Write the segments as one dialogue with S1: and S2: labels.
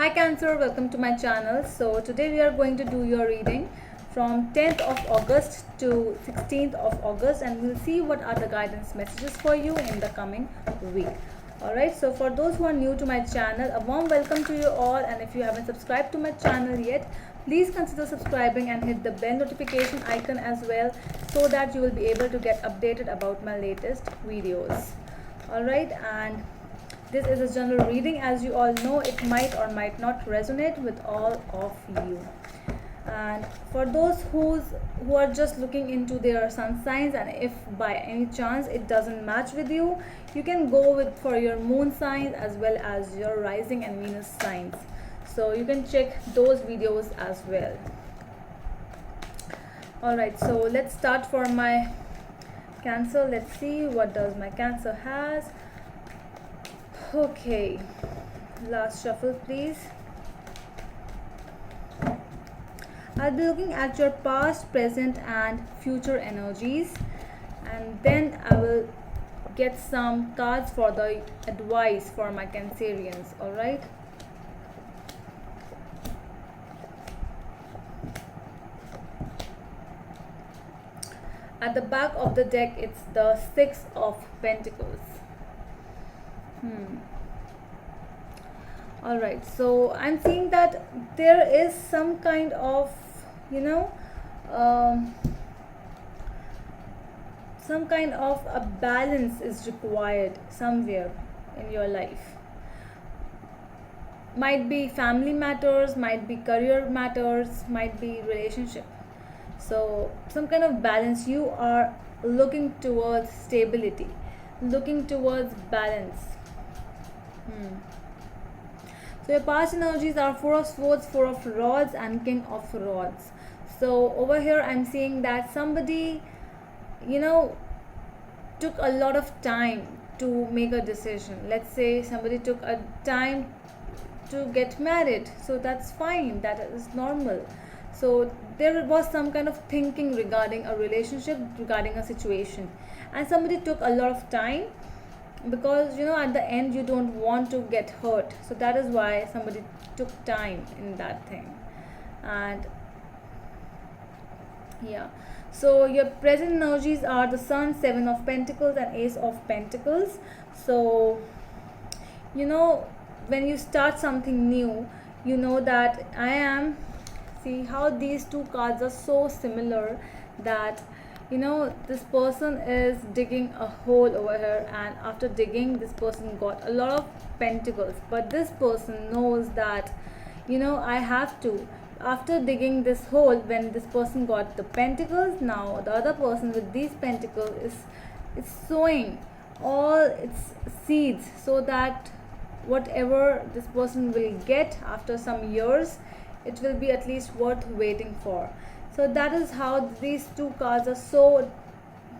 S1: Hi Cancer, welcome to my channel. So today we are going to do your reading from 10th of August to 16th of August, and we'll see what are the guidance messages for you in the coming week. Alright, so for those who are new to my channel, a warm welcome to you all, and if you haven't subscribed to my channel yet, please consider subscribing and hit the bell notification icon as well, so that you will be able to get updated about my latest videos. Alright, and this is a general reading. As you all know, it might or might not resonate with all of you. And for those who are just looking into their sun signs, and if by any chance it doesn't match with you, you can go with for your moon signs as well as your rising and Venus signs. So you can check those videos as well. Alright, so let's start for my Cancer. Let's see what does my Cancer has. Okay, last shuffle please. I'll be looking at your past, present and future energies, and then I will get some cards for the advice for my Cancerians. Alright, at the back of the deck it's the Six of Pentacles. Alright, so I'm seeing that there is some kind of, some kind of a balance is required somewhere in your life. Might be family matters, might be career matters, might be relationship. So some kind of balance. You are looking towards stability, looking towards balance. So your past energies are Four of Swords, Four of Rods and King of Rods. So over here I'm seeing that somebody, took a lot of time to make a decision. Let's say somebody took a time to get married. So that's fine, that is normal. So there was some kind of thinking regarding a relationship, regarding a situation, and somebody took a lot of time because at the end you don't want to get hurt. So that is why somebody took time in that thing. And yeah, so your present energies are the Sun, Seven of Pentacles and Ace of Pentacles. So when you start something new, you know that I am, see how these two cards are so similar, that this person is digging a hole over here, and after digging this person got a lot of pentacles, but this person knows that I have to, after digging this hole, when this person got the pentacles, now the other person with these pentacles is sowing all its seeds, so that whatever this person will get after some years, it will be at least worth waiting for. So that is how these two cards are so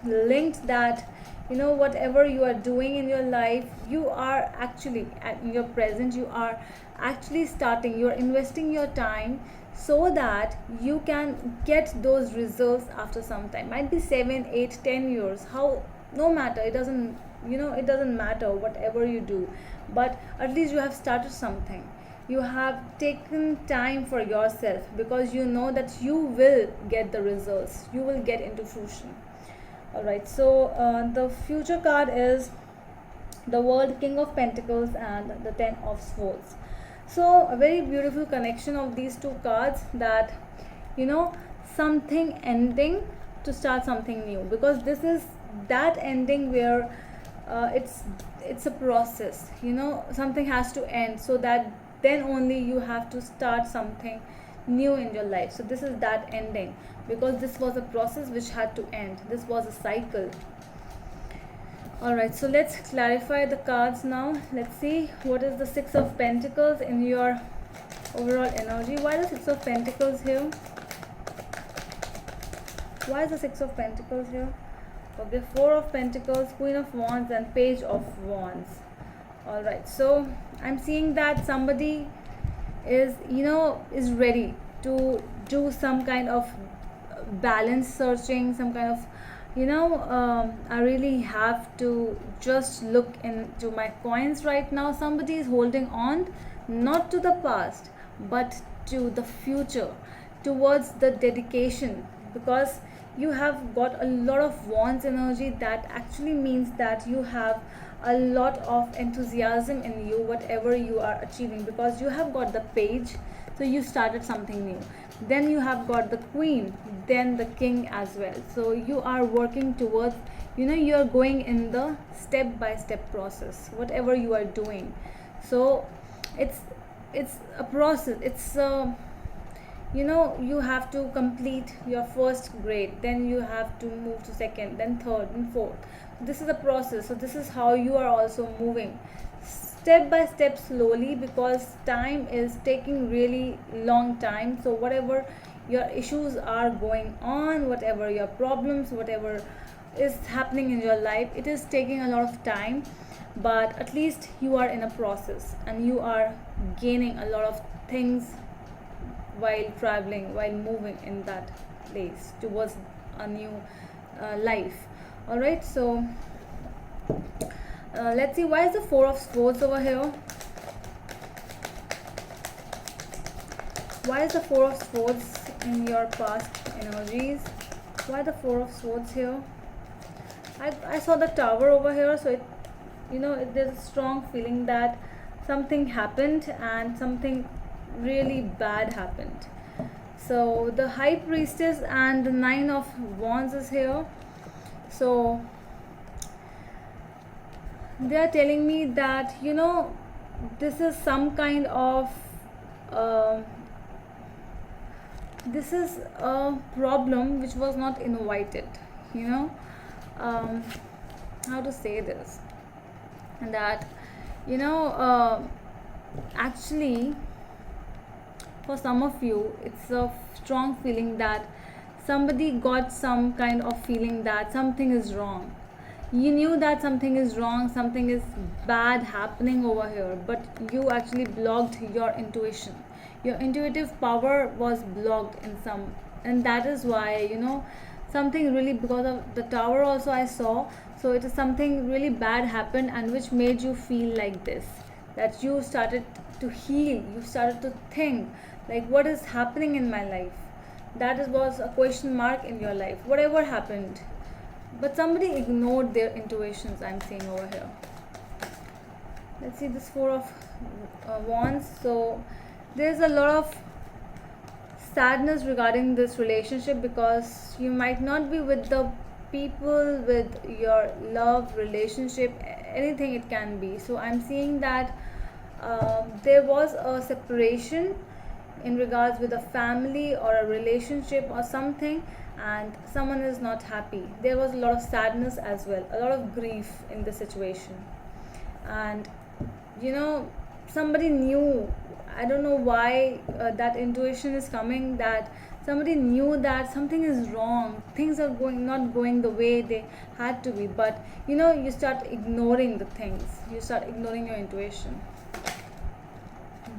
S1: linked, that whatever you are doing in your life, you are actually in your present, you are actually starting, you are investing your time so that you can get those results after some time. Might be 7, 8, 10 years, how, no matter, it doesn't it doesn't matter whatever you do, but at least you have started something. You have taken time for yourself, because you know that you will get the results, you will get into fruition. Alright, so the future card is the World, King of Pentacles and the Ten of Swords. So a very beautiful connection of these two cards, that something ending to start something new, because this is that ending where it's a process. Something has to end, so that then only you have to start something new in your life. So this is that ending, because this was a process which had to end, this was a cycle. Alright, so let's clarify the cards now. Let's see what is the Six of Pentacles in your overall energy. Why the Six of Pentacles here? Why is the Six of Pentacles here? Okay, Four of Pentacles, Queen of Wands and Page of Wands. Alright, so I'm seeing that somebody is is ready to do some kind of balance searching, some kind of I really have to just look into my coins right now. Somebody is holding on not to the past, but to the future, towards the dedication, because you have got a lot of wands energy. That actually means that you have a lot of enthusiasm in you, whatever you are achieving, because you have got the page, so you started something new. Then you have got the queen, then the king as well. So you are working towards, you are going in the step by step process, whatever you are doing. So it's a process. It's you have to complete your first grade, then you have to move to second, then third and fourth. This is a process. So this is how you are also moving step by step, slowly, because time is taking really long time. So whatever your issues are going on, whatever your problems, whatever is happening in your life, it is taking a lot of time, but at least you are in a process and you are gaining a lot of things while traveling, while moving in that place towards a new life. All right, so let's see, why is the Four of Swords over here? Why is the Four of Swords in your past energies? Why the Four of Swords here? I saw the Tower over here, so there's a strong feeling that something happened and something really bad happened. So the High Priestess and the Nine of Wands is here. So they are telling me that this is some kind of this is a problem which was not invited. How to say this, that actually for some of you it's a strong feeling that somebody got some kind of feeling that something is wrong. You knew that something is wrong, something is bad happening over here, but you actually blocked your intuition. Your intuitive power was blocked in some, and that is why something really, because of the Tower also I saw. So it is something really bad happened, and which made you feel like this, that you started to heal, you started to think like, what is happening in my life? That was a question mark in your life, whatever happened, but somebody ignored their intuitions, I'm seeing over here. Let's see this Four of Wands. So there's a lot of sadness regarding this relationship, because you might not be with the people, with your love relationship, anything it can be. So I'm seeing that there was a separation in regards with a family or a relationship or something, and someone is not happy. There was a lot of sadness as well, a lot of grief in the situation. And somebody knew, I don't know why that intuition is coming, that somebody knew that something is wrong, things are not going the way they had to be, but you start ignoring the things, you start ignoring your intuition.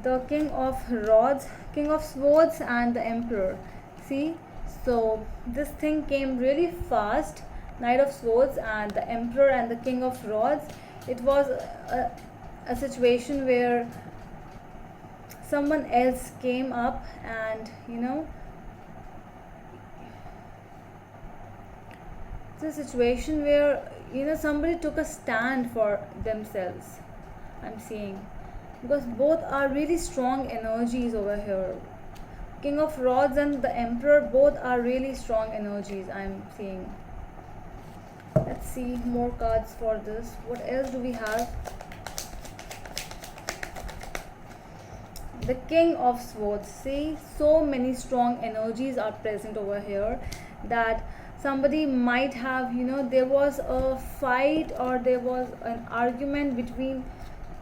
S1: The King of Rods, King of Swords and the Emperor. See, so this thing came really fast. Knight of Swords and the Emperor and the King of Rods. It was a situation where someone else came up, and it's a situation where somebody took a stand for themselves, I'm seeing, because both are really strong energies over here. King of Rods and the Emperor, both are really strong energies, I'm seeing. Let's see more cards for this. What else do we have? The King of Swords. See, so many strong energies are present over here, that somebody might have, there was a fight or there was an argument between,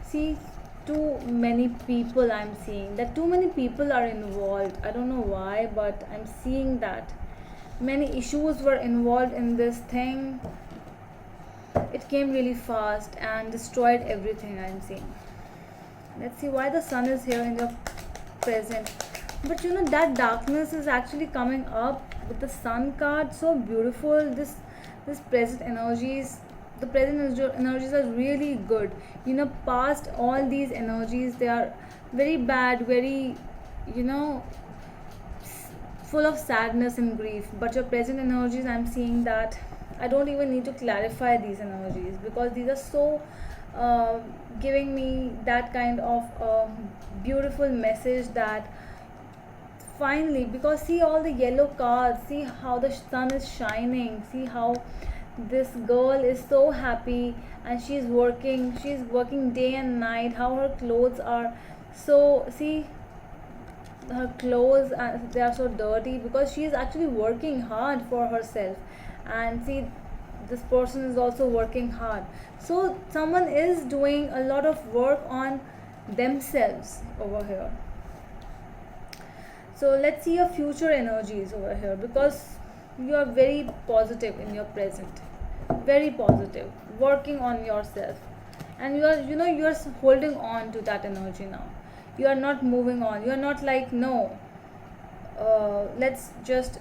S1: see, too many people. I'm seeing that too many people are involved. I don't know why, but I'm seeing that many issues were involved in this thing. It came really fast and destroyed everything, I'm seeing. Let's see why the Sun is here in the present. But that darkness is actually coming up with the Sun card. So beautiful. This present energies, the present energies are really good. Past all these energies, they are very bad, very, you know, full of sadness and grief. But your present energies, I'm seeing that I don't even need to clarify these energies, because these are so uh, giving me that kind of beautiful message that finally, because see all the yellow cards, see how the sun is shining, see how this girl is so happy, and she's working day and night, how her clothes are so, see her clothes, they are so dirty because she is actually working hard for herself. And see, this person is also working hard, so someone is doing a lot of work on themselves over here. So let's see your future energies over here, because you are very positive in your present, very positive, working on yourself, and you are holding on to that energy now. You are not moving on. You are not like, no, let's just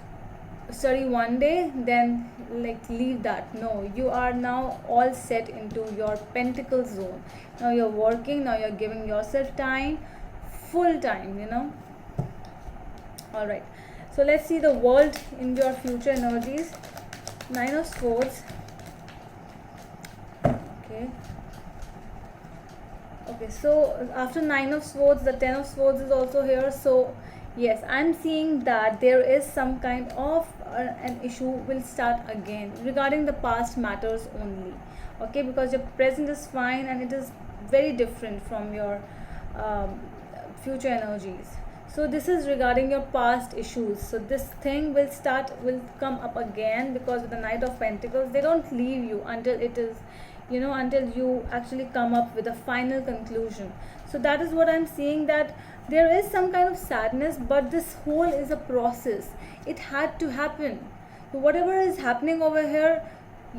S1: study one day then like leave that. No, you are now all set into your pentacle zone. Now you're working, now you're giving yourself time, full time. All right, so let's see the world in your future energies. Nine of Swords. Okay, so after Nine of Swords, the Ten of Swords is also here. So yes, I'm seeing that there is some kind of an issue will start again regarding the past matters only. Okay, because your present is fine and it is very different from your um, future energies. So this is regarding your past issues. So this thing will come up again, because with the Knight of Pentacles, they don't leave you until it is, until you actually come up with a final conclusion. So that is what I'm seeing, that there is some kind of sadness, but this whole is a process. It had to happen. So whatever is happening over here,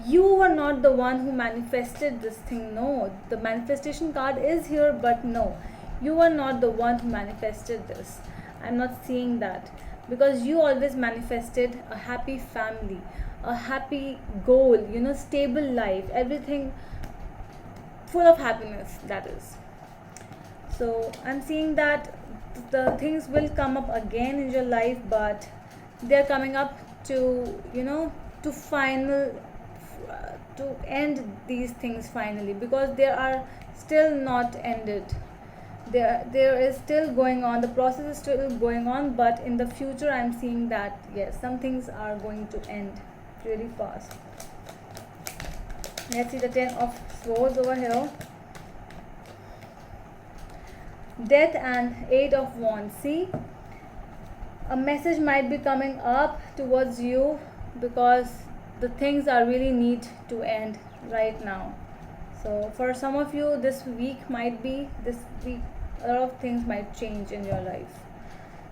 S1: you were not the one who manifested this thing. No, the manifestation card is here, but no, you are not the one who manifested this. I'm not seeing that, because you always manifested a happy family, a happy goal, stable life, everything full of happiness, that is. So I'm seeing that the things will come up again in your life, but they're coming up to, to final, to end these things finally, because they are still not ended. There is still going on, the process is still going on, but in the future I'm seeing that yes, some things are going to end really fast. Let's see the Ten of Swords over here. Death and Eight of Wands. See, a message might be coming up towards you, because the things are really need to end right now. So for some of you, this week, a lot of things might change in your life.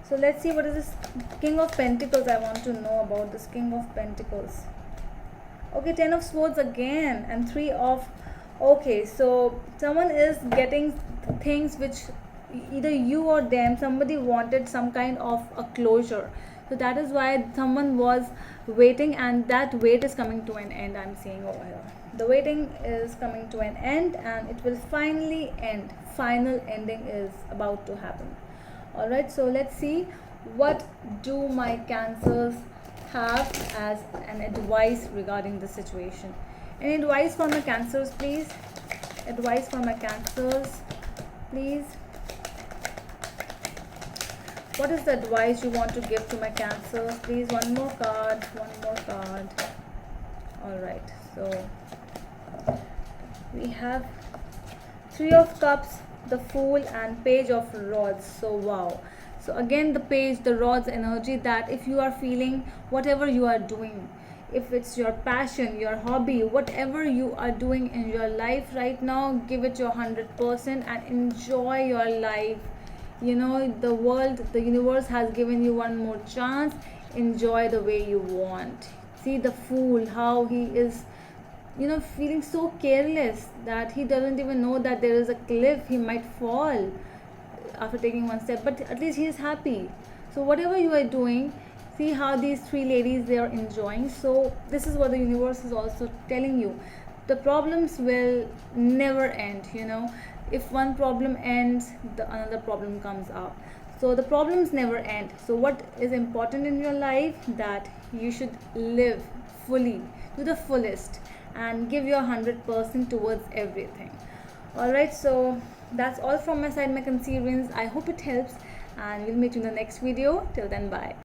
S1: So let's see what is this King of Pentacles. I want to know about this King of Pentacles. Okay, Ten of Swords again, and Three of, okay, so someone is getting things which either you or them, somebody wanted some kind of a closure. So that is why someone was waiting, and that wait is coming to an end. I'm seeing over here, the waiting is coming to an end, and it will finally end. Final ending is about to happen. All right, so let's see what do my Cancers have as an advice regarding the situation. Any advice for my Cancers, please? Advice for my Cancers, please. What is the advice you want to give to my Cancers, please? One more card. All right, so we have Three of Cups, the Fool, and Page of Rods. So wow, so again the Page, the Rods energy, that if you are feeling whatever you are doing, if it's your passion, your hobby, whatever you are doing in your life right now, give it your 100% and enjoy your life. The world, the universe has given you one more chance. Enjoy the way you want. See the Fool, how he is feeling so careless that he doesn't even know that there is a cliff, he might fall after taking one step, but at least he is happy. So whatever you are doing, see how these three ladies, they are enjoying. So this is what the universe is also telling you. The problems will never end. if one problem ends, the another problem comes up. So the problems never end. So what is important in your life, that you should live fully to the fullest and give your 100% towards everything. All right, so that's all from my side, my concealments. I hope it helps, and we'll meet you in the next video. Till then, bye.